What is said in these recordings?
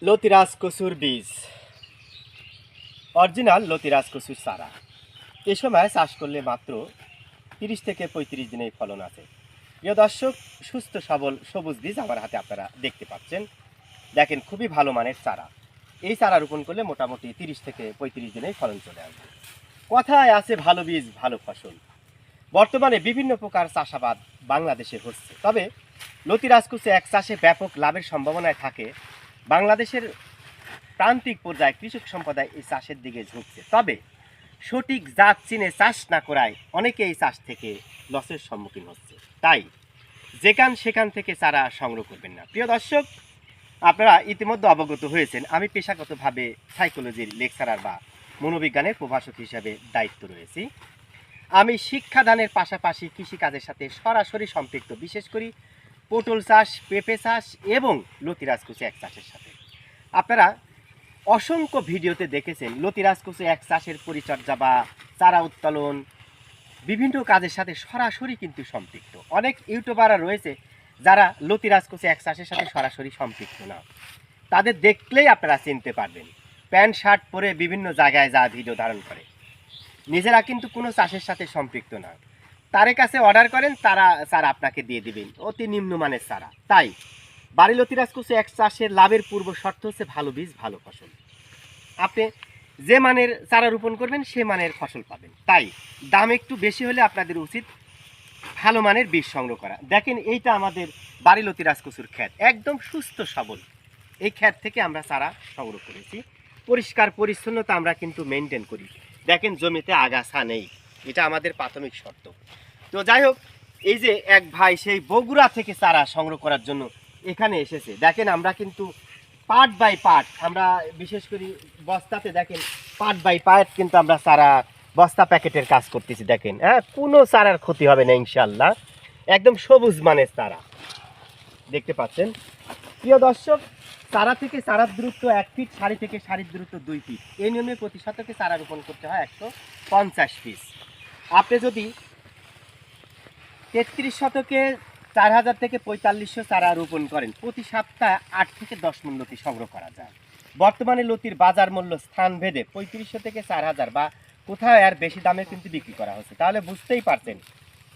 লতিরাজ কচুর বীজ, অরিজিনাল লতিরাজ কচুর চারা। এ সময় চাষ করলে মাত্র 30 থেকে 35 দিনেই ফলন আছে। প্রিয় দর্শক, সুস্থ সবল সবুজ বীজ আমার হাতে আপনারা দেখতে পাচ্ছেন। দেখেন, খুবই ভালো মানের চারা। এই চারা রোপণ করলে মোটামুটি 30 থেকে 35 দিনেই ফলন চলে আসবে। কথায় আছে ভালো বীজ ভালো ফসল। বর্তমানে বিভিন্ন প্রকার চাষাবাদ বাংলাদেশে হচ্ছে, তবে লতিরাজ কচু এক চাষে ব্যাপক লাভের সম্ভাবনায় থাকে। বাংলাদেশের প্রান্তিক পর্যায়ে কৃষক সম্প্রদায় এই চাষের দিকে ঝুঁকছে, তবে সঠিক জাত চিনে চাষ না করায় অনেকে এই চাষ থেকে লসের সম্মুখীন হচ্ছে। তাই সেখান থেকে চারা সংগ্রহ করবেন না। প্রিয় দর্শক, আপনারা ইতিমধ্যে অবগত হয়েছেন আমি পেশাগতভাবে সাইকোলজির লেকচারার বা মনোবিজ্ঞানের প্রভাষক হিসাবে দায়িত্ব রয়েছি। আমি শিক্ষাদানের পাশাপাশি কৃষিকাজের সাথে সরাসরি সম্পৃক্ত, বিশেষ করে পটল চাষ, পেঁপে চাষ এবং লতিরাজ কচু এক চাষের সাথে। আপনারা অসংখ্য ভিডিওতে দেখেছেন লতিরাজ কচু এক চাষের পরিচর্যা বা চারা উত্তোলন বিভিন্ন কাজের সাথে সরাসরি কিন্তু সম্পৃক্ত। অনেক ইউটিউবাররা রয়েছে যারা লতিরাজ কচু এক চাষের সাথে সরাসরি সম্পৃক্ত না, তাদের দেখলেই আপনারা চিনতে পারবেন। প্যান্ট শার্ট পরে বিভিন্ন জায়গায় যা ভিডিও ধারণ করে, নিজেরা কিন্তু কোনো চাষের সাথে সম্পৃক্ত না। তার কাছে অর্ডার করেন, তারা চারা আপনাকে দিয়ে দিবেন অতি নিম্নমানের চারা। তাই বাড়ি লতিরাজ কচু এক চাষের লাভের পূর্ব শর্ত হচ্ছে ভালো বীজ ভালো ফসল। আপনি যে মানের চারা রোপণ করবেন সে মানের ফসল পাবেন। তাই দাম একটু বেশি হলে আপনাদের উচিত ভালো মানের বীজ সংগ্রহ করা। দেখেন, এইটা আমাদের বাড়ি লতিরাজ কচুর ক্ষেত, একদম সুস্থ সবল। এই ক্ষেত থেকে আমরা চারা সংগ্রহ করেছি। পরিষ্কার পরিচ্ছন্নতা আমরা কিন্তু মেনটেন করি। দেখেন, জমিতে আগাছা নেই, এটা আমাদের প্রাথমিক শর্ত। তো যাই হোক, এই যে এক ভাই সেই বগুড়া থেকে চারা সংগ্রহ করার জন্য এখানে এসেছে। দেখেন, আমরা কিন্তু পার্ট বাই পার্ট, আমরা বিশেষ করে বস্তাতে দেখেন পার্ট বাই পার্ট কিন্তু আমরা চারা বস্তা প্যাকেটের কাজ করতেছি। দেখেন, হ্যাঁ, কোনো চারার ক্ষতি হবে না ইনশাল্লাহ। একদম সবুজ মানের চারা দেখতে পাচ্ছেন। প্রিয় দর্শক, চারা থেকে চারার দূরত্ব 1 ফিট, সারি থেকে সারির দূরত্ব 2 ফিট। এই নিয়মে প্রতি শতকে চারা রোপণ করতে হয় 150 পিস। আপনি যদি 33 শতকে 4000 থেকে 4500 চারা রোপণ করেন, প্রতি সপ্তাহে 8 থেকে 10 মণ লতি সংগ্রহ করা যায়। বর্তমানে লতির বাজার মূল্য স্থান ভেদে 3500 থেকে 4000 বা কোথাও আর বেশি দামে কিন্তু বিক্রি করা হচ্ছে। তাহলে বুঝতেই পারছেন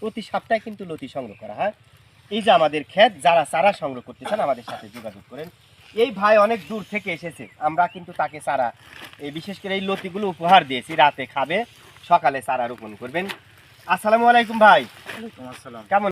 প্রতি সপ্তাহে কিন্তু লতি সংগ্রহ করা হয়। এই যে আমাদের ক্ষেত, যারা চারা সংগ্রহ করতে চান আমাদের সাথে যোগাযোগ করেন। এই ভাই অনেক দূর থেকে এসেছে, আমরা কিন্তু তাকে চারা এই বিশেষ করে এই লতিগুলো উপহার দিয়েছি। রাতে খাবে, সকালে চারা রোপণ করবেন। আসসালামু আলাইকুম ভাই। ওয়ালাইকুম আসসালাম। কেমন